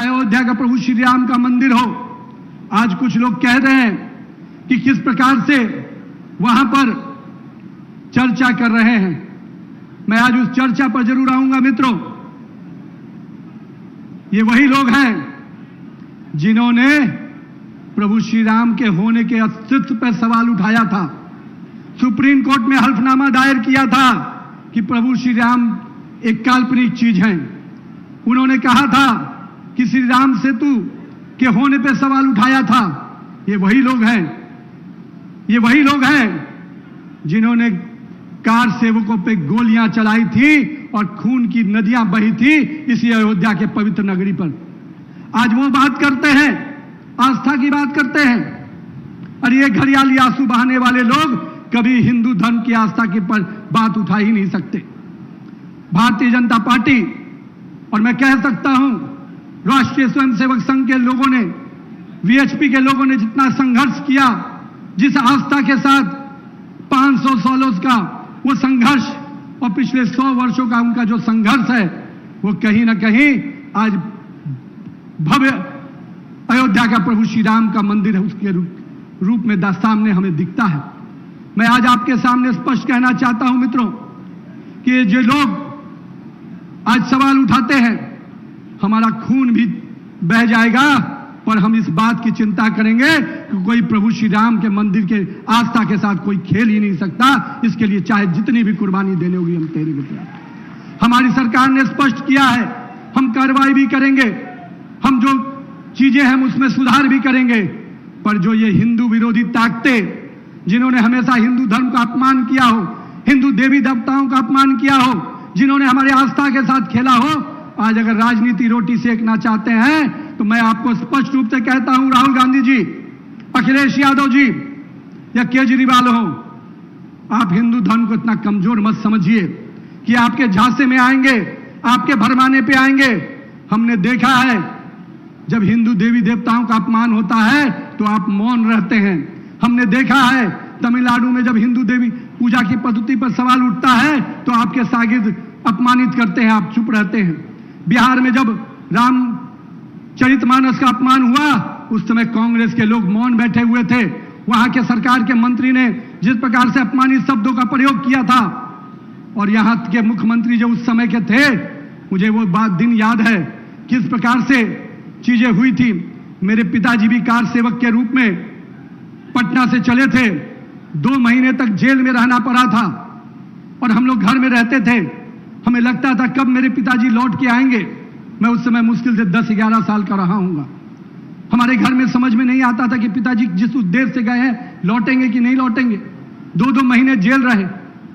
अयोध्या का प्रभु श्री राम का मंदिर हो। आज कुछ लोग कह रहे हैं कि किस प्रकार से वहां पर चर्चा कर रहे हैं। मैं आज उस चर्चा पर जरूर आऊंगा मित्रों। ये वही लोग हैं जिन्होंने प्रभु श्री राम के होने के अस्तित्व पर सवाल उठाया था। सुप्रीम कोर्ट में हल्फनामा दायर किया था कि प्रभु श्री राम एक काल्पनिक चीज हैं। उन्होंने कहा था कि श्री राम सेतु के होने पर सवाल उठाया था। ये वही लोग हैं जिन्होंने कार सेवकों पे गोलियां चलाई थी और खून की नदियां बही थी इसी अयोध्या के पवित्र नगरी पर। आज वो बात करते हैं, आस्था की बात करते हैं, और ये घड़ियाली आंसू बहाने वाले लोग कभी हिंदू धर्म की आस्था की पर बात उठा ही नहीं सकते। भारतीय जनता पार्टी और मैं कह सकता हूं राष्ट्रीय स्वयंसेवक संघ के लोगों ने, वीएचपी के लोगों ने जितना संघर्ष किया, जिस आस्था के साथ 500 सालों का वो संघर्ष और पिछले 100 वर्षों का उनका जो संघर्ष है, वो कहीं ना कहीं आज भव्य अयोध्या का प्रभु श्री राम का मंदिर है उसके रूप में सामने हमें दिखता है। मैं आज आपके सामने स्पष्ट कहना चाहता हूं मित्रों कि जो लोग आज सवाल उठाते हैं, हमारा खून भी बह जाएगा पर हम इस बात की चिंता करेंगे कि कोई प्रभु श्री राम के मंदिर के आस्था के साथ कोई खेल ही नहीं सकता। इसके लिए चाहे जितनी भी कुर्बानी देने होगी हम तेरे को तैयार। हमारी सरकार ने स्पष्ट किया है, हम कार्रवाई भी करेंगे, हम जो चीजें हैं उसमें सुधार भी करेंगे। पर जो ये हिंदू विरोधी ताकतें जिन्होंने हमेशा हिंदू धर्म का अपमान किया हो, हिंदू देवी देवताओं का अपमान किया हो, जिन्होंने हमारी आस्था के साथ खेला हो, आज अगर राजनीति रोटी सेकना चाहते हैं तो मैं आपको स्पष्ट रूप से कहता हूं, राहुल गांधी जी, अखिलेश यादव जी या केजरीवाल हो, आप हिंदू धर्म को इतना कमजोर मत समझिए कि आपके झांसे में आएंगे, आपके भरमाने पे आएंगे। हमने देखा है जब हिंदू देवी देवताओं का अपमान होता है तो आप मौन रहते हैं। हमने देखा है तमिलनाडु में जब हिंदू देवी पूजा की पद्धति पर सवाल उठता है तो आपके शागिर्द अपमानित करते हैं, आप चुप रहते हैं। बिहार में जब रामचरितमानस का अपमान हुआ उस समय कांग्रेस के लोग मौन बैठे हुए थे। वहां के सरकार के मंत्री ने जिस प्रकार से अपमानित शब्दों का प्रयोग किया था, और यहां के मुख्यमंत्री जो उस समय के थे, मुझे वो बात दिन याद है किस प्रकार से चीजें हुई थी। मेरे पिताजी भी कार सेवक के रूप में पटना से चले थे, 2 महीने तक जेल में रहना पड़ा था और हम लोग घर में रहते थे। हमें लगता था कब मेरे पिताजी लौट के आएंगे। मैं उस समय मुश्किल से 10-11 साल का रहा हूंगा। हमारे घर में समझ में नहीं आता था कि पिताजी जिस उद्देश्य से गए हैं लौटेंगे कि नहीं लौटेंगे। 2-2 महीने जेल रहे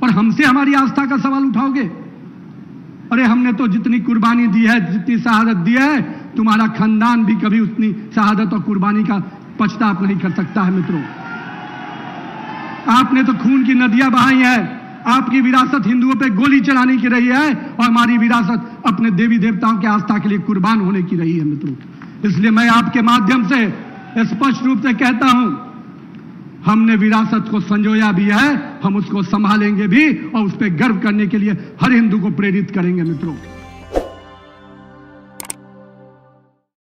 और हमसे हमारी आस्था का सवाल उठाओगे। अरे हमने तो जितनी कुर्बानी दी है, जितनी शहादत दी है, तुम्हारा खानदान भी कभी उतनी शहादत और कुर्बानी का पछतावा नहीं कर सकता है मित्रों। आपने तो खून की नदियां बहाई है। आपकी विरासत हिंदुओं पे गोली चलाने की रही है और हमारी विरासत अपने देवी देवताओं की आस्था के लिए कुर्बान होने की रही है मित्रों। इसलिए मैं आपके माध्यम से स्पष्ट रूप से कहता हूं, हमने विरासत को संजोया भी है, हम उसको संभालेंगे भी और उस पर गर्व करने के लिए हर हिंदू को प्रेरित करेंगे मित्रों।